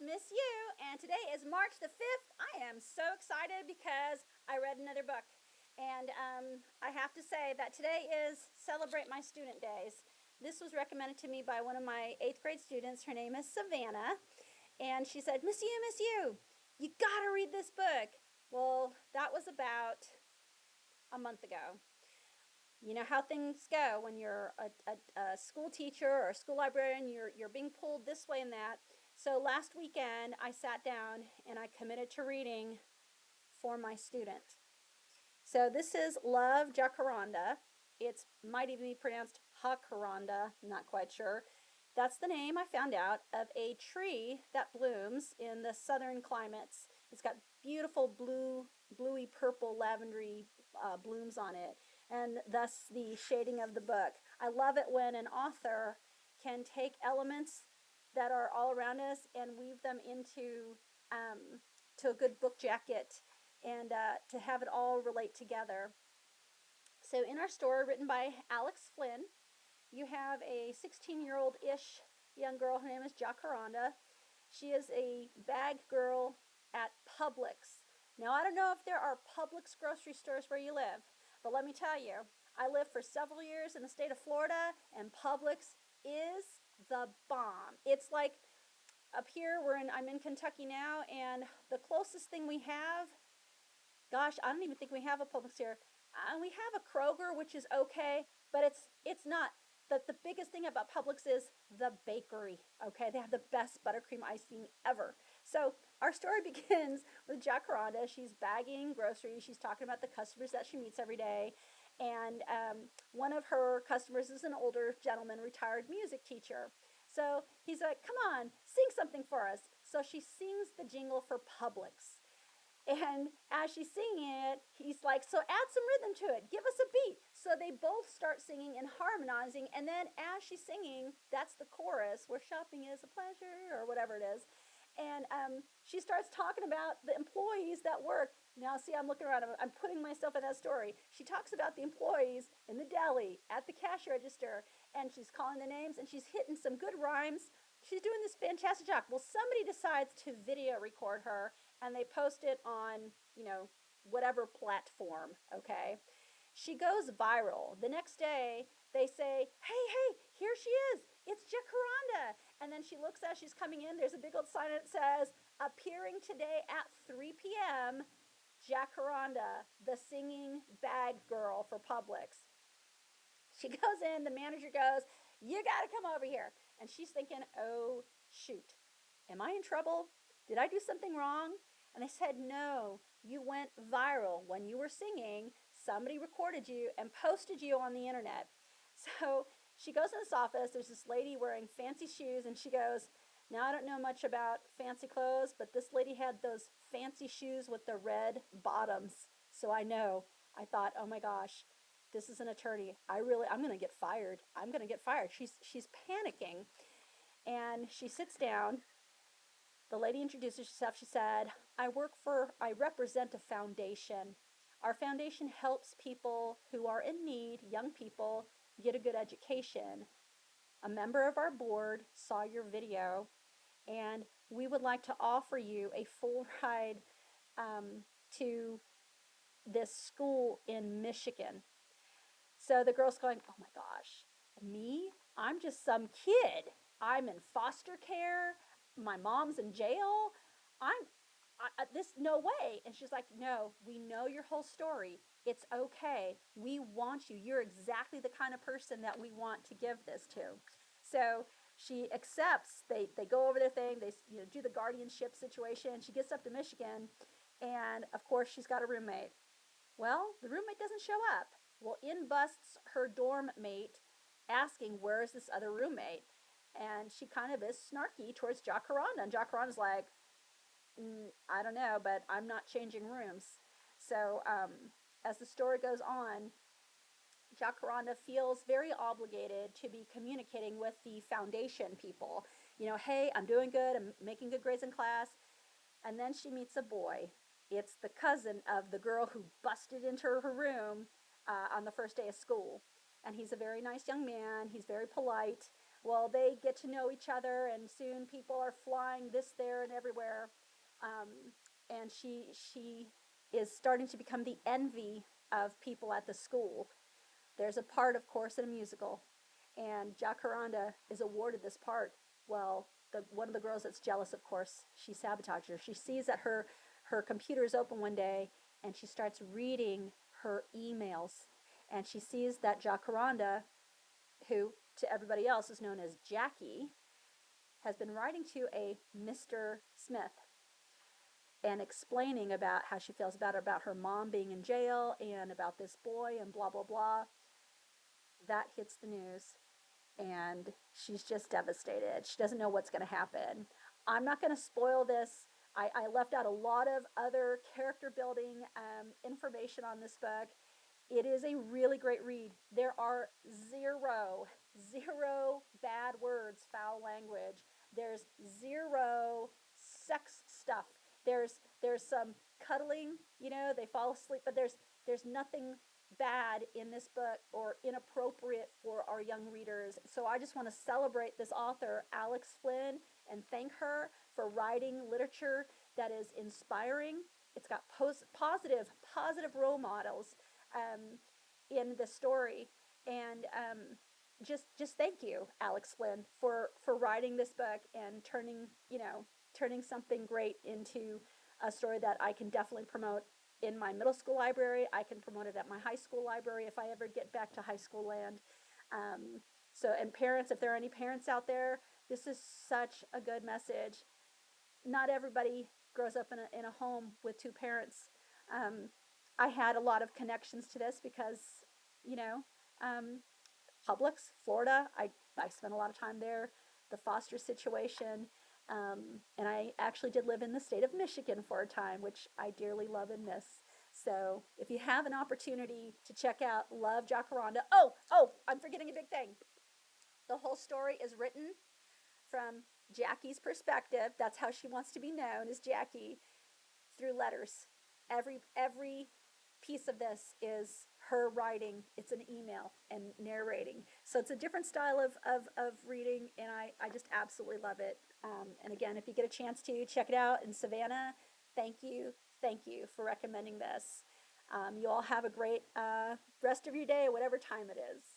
Miss You, and today is March the 5th. I am so excited because I read another book. And I have to say that today is Celebrate My Student Days. This was recommended to me by one of my 8th grade students. Her name is Savannah. And she said, Miss You, you gotta read this book. Well, that was about a month ago. You know how things go when you're a school teacher or a school librarian, you're being pulled this way and that. So last weekend, I sat down and I committed to reading for my student. So this is Love Jacaranda. It might even be pronounced Jacaranda, not quite sure. That's the name I found out of a tree that blooms in the southern climates. It's got beautiful bluey purple lavendery blooms on it, and thus the shading of the book. I love it when an author can take elements that are all around us and weave them into to a good book jacket, and to have it all relate together. So in our story, written by Alex Flinn, you have a 16-year-old-ish young girl. Her name is Jacaranda. She is a bag girl at Publix. Now, I don't know if there are Publix grocery stores where you live, but let me tell you, I lived for several years in the state of Florida, and Publix is the bomb. It's like up here, I'm in Kentucky now, and the closest thing we have, gosh, I don't even think we have a Publix here. We have a Kroger, which is okay, but it's not. The biggest thing about Publix is the bakery, okay? They have the best buttercream icing ever. So our story begins with Jacaranda. She's bagging groceries. She's talking about the customers that she meets every day. And one of her customers is an older gentleman, retired music teacher. So he's like, come on, sing something for us. So she sings the jingle for Publix. And as she's singing it, he's like, so add some rhythm to it. Give us a beat. So they both start singing and harmonizing. And then as she's singing, that's the chorus, where shopping is a pleasure, or whatever it is. And she starts talking about the employees that work. Now, see, I'm looking around. I'm putting myself in that story. She talks about the employees in the deli, at the cash register, and she's calling the names, and she's hitting some good rhymes. She's doing this fantastic job. Well, somebody decides to video record her, and they post it on, whatever platform, okay? She goes viral. The next day, they say, hey, here she is. It's Jacaranda. And then she looks as she's coming in. There's a big old sign that says, appearing today at 3 p.m., Jacaranda, the singing bag girl for Publix. She goes in, the manager goes, you got to come over here. And she's thinking, oh, shoot, am I in trouble? Did I do something wrong? And they said, no, you went viral. When you were singing, somebody recorded you and posted you on the internet. So she goes in this office. There's this lady wearing fancy shoes, and she goes, now I don't know much about fancy clothes, but this lady had those fancy shoes with the red bottoms. So I know. I thought, oh my gosh, this is an attorney. I'm going to get fired. I'm going to get fired. She's panicking. And she sits down. The lady introduces herself. She said, I represent a foundation. Our foundation helps people who are in need, young people, get a good education. A member of our board saw your video, and we would like to offer you a full ride to this school in Michigan. So the girl's going, oh my gosh, me? I'm just some kid. I'm in foster care. My mom's in jail. No way. And she's like, no, we know your whole story. It's okay. We want you. You're exactly the kind of person that we want to give this to. So she accepts. They go over their thing. They do the guardianship situation. She gets up to Michigan, and of course she's got a roommate. Well, the roommate doesn't show up. Well, in busts her dorm mate, asking, where's this other roommate? And she kind of is snarky towards Jacaranda. And Jacaranda's like, I don't know, but I'm not changing rooms. So as the story goes on, Jacaranda feels very obligated to be communicating with the foundation people. Hey, I'm doing good. I'm making good grades in class. And then she meets a boy. It's the cousin of the girl who busted into her room on the first day of school. And he's a very nice young man. He's very polite. Well, they get to know each other, and soon people are flying this, there, and everywhere. Um, and she is starting to become the envy of people at the school. There's a part, of course, in a musical, and Jacaranda is awarded this part. Well, one of the girls that's jealous, of course, she sabotages her. She sees that her computer is open one day, and she starts reading her emails, and she sees that Jacaranda, who to everybody else is known as Jackie, has been writing to a Mr. Smith and explaining about how she feels about her mom being in jail and about this boy and blah blah blah. That hits the news, and she's just devastated. She doesn't know what's going to happen. I'm not going to spoil this. I left out a lot of other character building information on this book. It is a really great read. There are zero bad words, foul language. There's zero sex stuff. There's some cuddling, they fall asleep, but there's nothing bad in this book or inappropriate for our young readers. So I just want to celebrate this author, Alex Flinn, and thank her for writing literature that is inspiring. It's got positive role models in the story, and just thank you, Alex Flynn, for writing this book and turning something great into a story that I can definitely promote in my middle school library. I can promote it at my high school library if I ever get back to high school land. And parents, if there are any parents out there, this is such a good message. Not everybody grows up in a home with two parents. Um, I had a lot of connections to this because, you know, um, Publix, Florida, I spent a lot of time there, the foster situation. And I actually did live in the state of Michigan for a time, which I dearly love and miss. So if you have an opportunity to check out Love Jacaranda, I'm forgetting a big thing. The whole story is written from Jackie's perspective. That's how she wants to be known, as Jackie, through letters. Every piece of this is her writing. It's an email and narrating. So it's a different style of reading, and I just absolutely love it. And again, if you get a chance to check it out in Savannah, thank you for recommending this. You all have a great rest of your day, whatever time it is.